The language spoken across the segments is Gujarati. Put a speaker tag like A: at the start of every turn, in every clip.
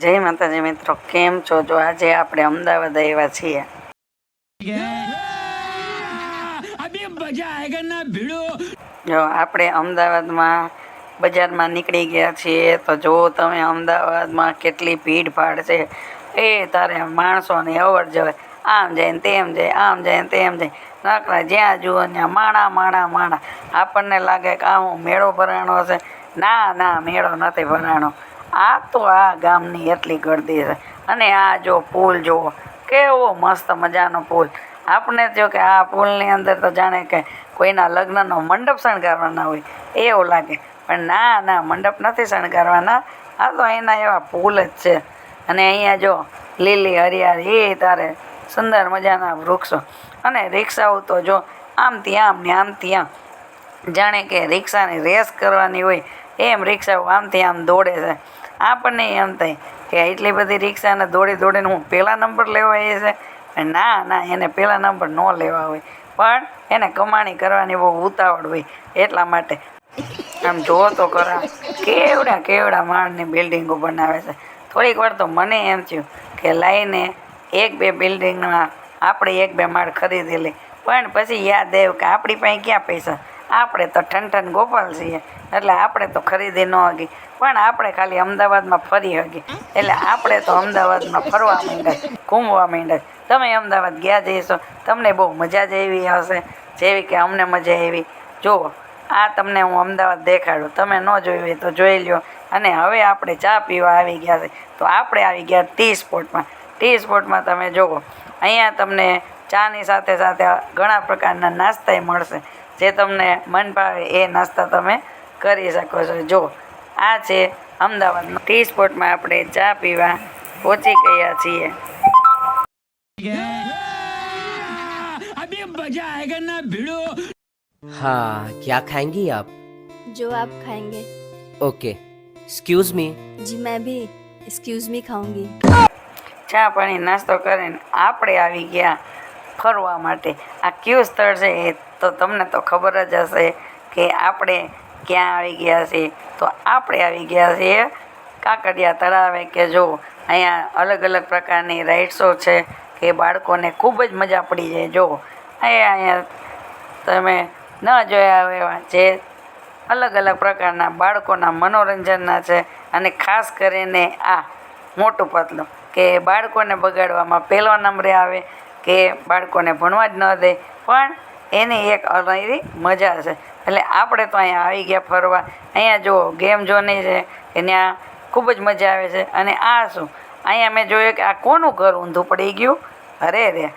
A: જય માતાજી મિત્રો, કેમ છો? જો આજે આપણે અમદાવાદ આવ્યા છીએ. જો આપણે અમદાવાદમાં બજારમાં નીકળી ગયા છીએ તો જો તમે અમદાવાદમાં કેટલી ભીડ ભાડ છે. એ તારે માણસોની અવર જવર, આમ જાય ને તેમ જાય, આમ જાય ને તેમ જાય, નકરા જ્યાં જુઓ ત્યાં માણા માણા માણા. આપણને લાગે કે હું મેળો ભરાણો છે. ના ના, મેળો નથી ભરાણો. આ તો આ ગામની એટલી ગળદી છે. અને આ જો પુલ જુઓ, કેવો મસ્ત મજાનો પુલ. આપણે જો કે આ પુલની અંદર તો જાણે કે કોઈના લગ્નનો મંડપ શણગારવાના હોય એવું લાગે, પણ ના ના, મંડપ નથી શણગારવાના. આ તો એના એવા પુલ જ છે. અને અહીંયા જો લીલી હરિયાળી, એ તારે સુંદર મજાના વૃક્ષો અને રિક્ષાઓ તો જો આમથી આમ ને આમથી આમ, જાણે કે રિક્ષાની રેસ કરવાની હોય એમ રિક્ષાઓ આમથી આમ દોડે છે. આપણને એમ થાય કે એટલી બધી રિક્ષાને દોડી દોડીને હું પહેલા નંબર લેવા એ છે. ના ના, એને પહેલા નંબર ન લેવા હોય, પણ એને કમાણી કરવાની બહુ ઉતાવળ હોય. એટલા માટે આમ જુઓ તો ખરા, કેવડા કેવડા માળની બિલ્ડિંગો બનાવે છે. થોડીક વાર તો મને એમ થયું કે લાઈને એક બે બિલ્ડિંગમાં આપણે એક બે માળ ખરીદી લઈ, પણ પછી યાદ આવ્યું કે આપણી પાસે ક્યાં પૈસા. આપણે તો ઠનઠન ગોપાલ છીએ, એટલે આપણે તો ખરીદી ન હગી, પણ આપણે ખાલી અમદાવાદમાં ફરી હગી. એટલે આપણે તો અમદાવાદમાં ફરવા માંડ્યા, ઘૂમવા માંડ્યા. તમે અમદાવાદ ગયા જઈશો, તમને બહુ મજા જ એવી હશે જેવી કે અમને મજા આવી. જુઓ, આ તમને હું અમદાવાદ દેખાડું, તમે ન જોયું હોય તો જોઈ લ્યો. અને હવે આપણે ચા પીવા આવી ગયા છે, તો આપણે આવી ગયા ટી સ્પોટમાં. ટી સ્પોટમાં તમે જુઓ, અહીંયા તમને ચાની સાથે સાથે ઘણા પ્રકારના નાસ્તાય મળશે. જે તમને મન ભાવે એ નાસ્તા તમે કરી શકો છો. જો આ છે અમદાવાદમાં ટી સ્પોટમાં આપણે ચા પીવા પહોંચી ગયા છીએ.
B: हाँ, क्या खाएंगी आप?
C: जो आप खाएंगे.
B: Okay, excuse me.
C: जी मैं भी एक्सक्यूज मी खाऊंगी.
A: ચા પાણી નાસ્તો કરીને આપણે આવી ગયા ફરવા માટે. આ કયું સ્થળ છે એ તો તમને તો ખબર જ હશે કે આપણે ક્યાં આવી ગયા છીએ. તો આપણે આવી ગયા છીએ કાંકરિયા તળાવે. કે જો અહીંયા અલગ અલગ પ્રકારની રાઇડ્સો છે કે બાળકોને ખૂબ જ મજા પડી જાય. જો અહીંયા તમે ન જોયા હોય એવા જે અલગ અલગ પ્રકારના બાળકોના મનોરંજનના છે. અને ખાસ કરીને આ મોટું પતલું, કે બાળકોને બગાડવામાં પહેલો નંબરે આવે, કે બાળકોને ભણવા જ ન દે, પણ એની એક અલગ મજા છે. એટલે આપણે તો અહીંયા આવી ગયા ફરવા. અહીંયા જો ગેમ ઝોનની છે કે ત્યાં ખૂબ જ મજા આવે છે. અને આ શું, અહીંયા મેં જોયું કે આ કોનું ઘર ઊંધું પડી ગયું. અરે રે,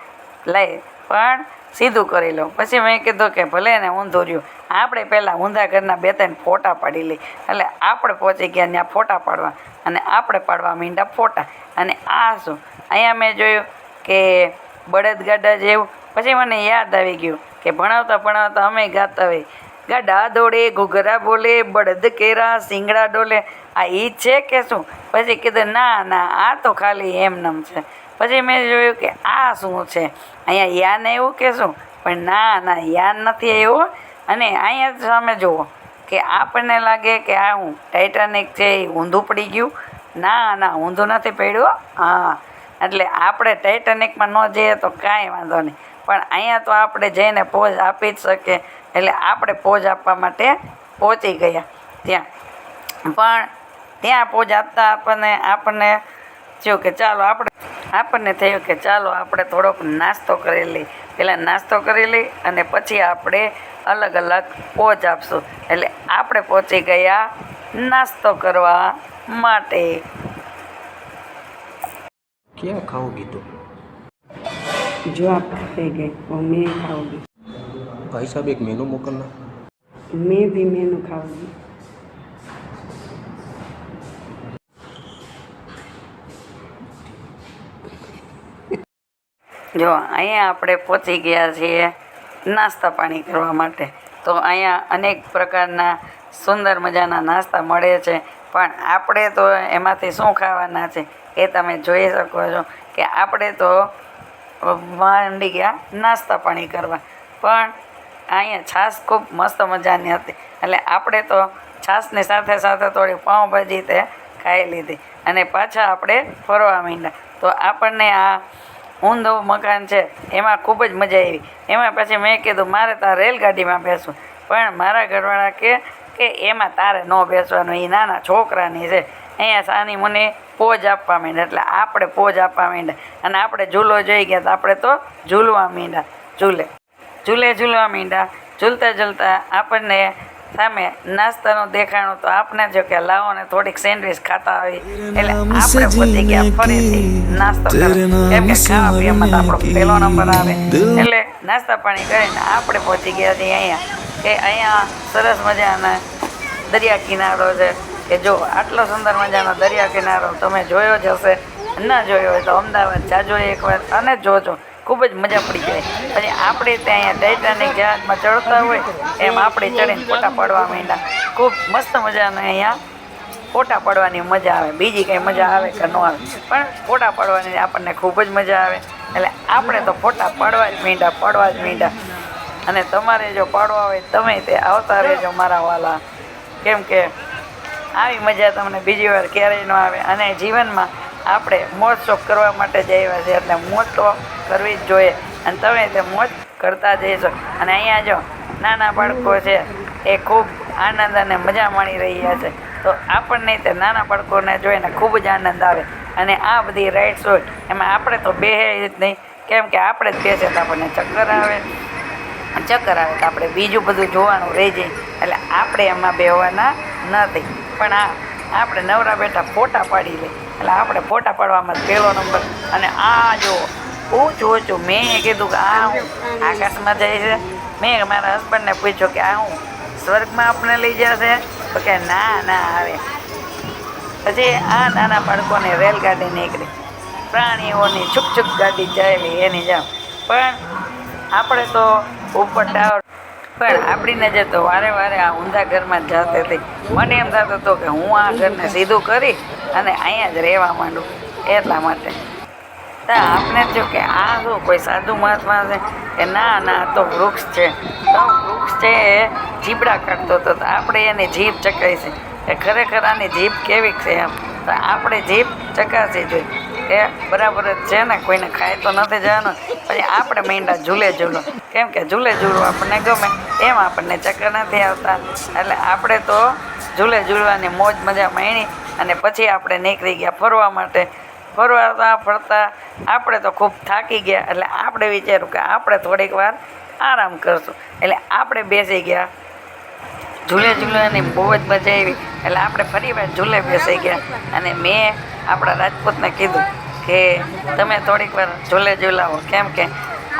A: લઈ પણ સીધું કરી લો. પછી મેં કીધું કે ભલે ને ઊંધું રહ્યું, આપણે પહેલાં ઊંધા ઘરના બે ત્રણ ફોટા પાડી લઈ. એટલે આપણે પહોંચી ગયા ત્યાં ફોટા પાડવા, અને આપણે પાડવા માંડ્યા ફોટા. અને આ શું, અહીંયા મેં જોયું કે બળદગાડા જેવું. પછી મને યાદ આવી ગયું કે ભણાવતા ભણાવતા અમે ગાતા હોય, ગાડા દોડે ઘૂઘરા બોલે બળદ કેરા સિંગડા ડોલે. આ ઈ છે કે શું? પછી કીધું ના ના, આ તો ખાલી એમનેમ છે. પછી મેં જોયું કે આ શું છે, અહીંયા યાન એવું કે શું? પણ ના ના, યાન નથી એવું. અને અહીંયા સામે જુઓ કે આપણને લાગે કે આ હું ટાઇટાનિક છે એ ઊંધું પડી ગયું. ના ના, ઊંધું નથી પડ્યું. હા, એટલે આપણે ટાઇટાનિકમાં ન જઈએ તો કાંઈ વાંધો નહીં, પણ અહીંયા તો આપણે જઈને પોઝ આપી જ શકીએ. એટલે આપણે પોઝ આપવા માટે પહોંચી ગયા ત્યાં. પણ ત્યાં પોઝ આપતા આપણને થયું કે ચાલો આપણને થયું કે ચાલો આપણે થોડોક નાસ્તો કરી લઈએ. પહેલાં નાસ્તો કરી લઈ અને પછી આપણે અલગ અલગ પોઝ આપશું. એટલે આપણે પહોંચી ગયા નાસ્તો કરવા માટે.
B: क्या खाओगी तुम?
A: जो आप खाएंगे वो मैं खाऊंगी.
B: भाई साहब एक मेनू मोकलना.
A: मैं भी मेनू खाऊंगी. જો અહીંયા આપણે પહોંચી ગયા છીએ નાસ્તા પાણી કરવા માટે. તો અહીંયા અનેક પ્રકારના સુંદર મજાના નાસ્તા મળે છે. પણ આપણે તો એમાંથી શું ખાવાના છે એ તમે જોઈ શકો છો કે આપણે તો માંડી ગયા નાસ્તા પાણી કરવા. પણ અહીંયા છાશ ખૂબ મસ્ત મજાની હતી, એટલે આપણે તો છાશની સાથે સાથે થોડી પાઉંભાજી તે ખાઈ લીધી. અને પાછા આપણે ફરવા માંડ્યા. તો આપણને આ ઊંધું મકાન છે એમાં ખૂબ જ મજા આવી. એમાં પછી મેં કીધું મારે તો આ રેલગાડીમાં બેસવું, પણ મારા ઘરવાળા કે એમાં તારે ન બેસવાનું, એ નાના છોકરાની છે. અહીંયા સાની મને પોજ આપવા માંડ્યા, એટલે આપણે પોજ આપવા માંડ્યા અને આપણે ઝૂલો જોઈ ગયા તો આપણે તો ઝૂલવા માંડ્યા. ઝૂલવા માંડ્યા. ઝૂલતા આપણને સામે નાસ્તાનું દેખાણું તો આપણે જો કે લાવો ને થોડીક સેન્ડવીચ ખાતા આવી, એટલે આપણે પહોંચી ગયા ફરીથી નાસ્તો કરવા. કેમ કે ખાવા પીવામાં તો આપણો પહેલો નંબર આવે, એટલે નાસ્તા પાણી કરીને આપણે પહોંચી ગયા છીએ અહીંયા કે અહીંયા સરસ મજાના દરિયા કિનારો છે. કે જો આટલો સુંદર મજાનો દરિયા કિનારો તમે જોયો જ હશે, ન જોયો હોય તો અમદાવાદ જાજો એકવાર અને જોજો, ખૂબ જ મજા પડી જાય. પછી આપણે ત્યાં અહીંયા ટાઇટાનિક જહાજમાં ચડતા હોય એમ આપણે ચડીને ફોટા પાડવા માંડ્યા. ખૂબ મસ્ત મજાના અહીંયા ફોટા પાડવાની મજા આવે, બીજી કંઈ મજા આવે કે ન આવે, પણ ફોટા પાડવાની આપણને ખૂબ જ મજા આવે. એટલે આપણે તો ફોટા પાડવા જ માંડ્યા. અને તમારે જો પાડવા હોય તમે તે આવતા રહેજો મારા વાલા, કેમ કે આવી મજા તમને બીજી વાર ક્યારેય ન આવે. અને જીવનમાં આપણે મોજ શોખ કરવા માટે જ આવ્યા છે, એટલે મોજ તો કરવી જ જોઈએ અને તમે તે મોજ કરતા જઈશો. અને અહીંયા જો નાના બાળકો છે એ ખૂબ આનંદ અને મજા માણી રહ્યા છે, તો આપણને તે નાના બાળકોને જોઈને ખૂબ જ આનંદ આવે. અને આ બધી રાઇડ્સ હોય એમાં આપણે તો બેસે જ નહીં, કેમ કે આપણે જ બેસે તો આપણને ચક્કર આવે તો આપણે બીજું બધું જોવાનું રહી જાય, એટલે આપણે એમાં બેહવાના નથી. પણ આપણે નવરા બેઠા ફોટા પાડી લઈએ, એટલે આપણે ફોટા પાડવામાં પહેલો નંબર. અને આ જો ઊંચું મેં કીધું કે આ હું આકાશમાં જાય છે. મેં મારા હસબન્ડને પૂછ્યું કે આ હું સ્વર્ગમાં આપણે લઈ જશે, તો કે ના આવે. પછી આ નાના બાળકોની રેલગાડી નીકળી, પ્રાણીઓની છુક ગાડી ચાલી એની જેમ. પણ આપણે તો ઉપર ટાવર, પણ આપણી નજર તો વારે આ ઊંધા ઘરમાં જ જતી હતી. મને એમ થતું હતું કે હું આ ઘરને સીધું કરી અને અહીંયા જ રહેવા માંડું, એટલા માટે. તો આપણે જો કે આ શું કોઈ સાધુ મહાત્મા છે કે ના તો વૃક્ષ છે. તો વૃક્ષ છે એ જીબડા કાઢતો હતો, તો આપણે એની જીભ ચકાઈ છે કે ખરેખર આની જીભ કેવી છે એમ. તો આપણે જીભ ચકાસી જોઈએ કે બરાબર જ છે ને, કોઈને ખાઈ તો નથી જવાનું. પછી આપણે માંડ્યા ઝૂલો, કેમ કે ઝૂલવું આપણને ગમે, એમ આપણને ચક્કર નથી આવતા. એટલે આપણે તો ઝૂલવાની મોજ મજા માણી અને પછી આપણે નીકળી ગયા ફરવા માટે. ફરતા આપણે તો ખૂબ થાકી ગયા, એટલે આપણે વિચાર્યું કે આપણે થોડીક વાર આરામ કરશું. એટલે આપણે બેસી ગયા, ઝૂલવાની બહુ જ મજા આવી. એટલે આપણે ફરી વાર ઝૂલે બેસી ગયા અને મેં આપણા રાજપૂતને કીધું કે તમે થોડીક વાર ઝૂલાવો, કેમ કે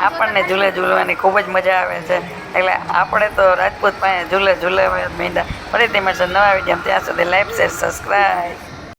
A: આપણને ઝૂલવાની ખૂબ જ મજા આવે છે. એટલે આપણે તો રાજપૂત પાસે ઝૂલાવા માંડ્યા. ફરીથી મળશે નવા વિડીયો, ત્યાં સુધી લાઈક શેર સબસ્ક્રાઈબ.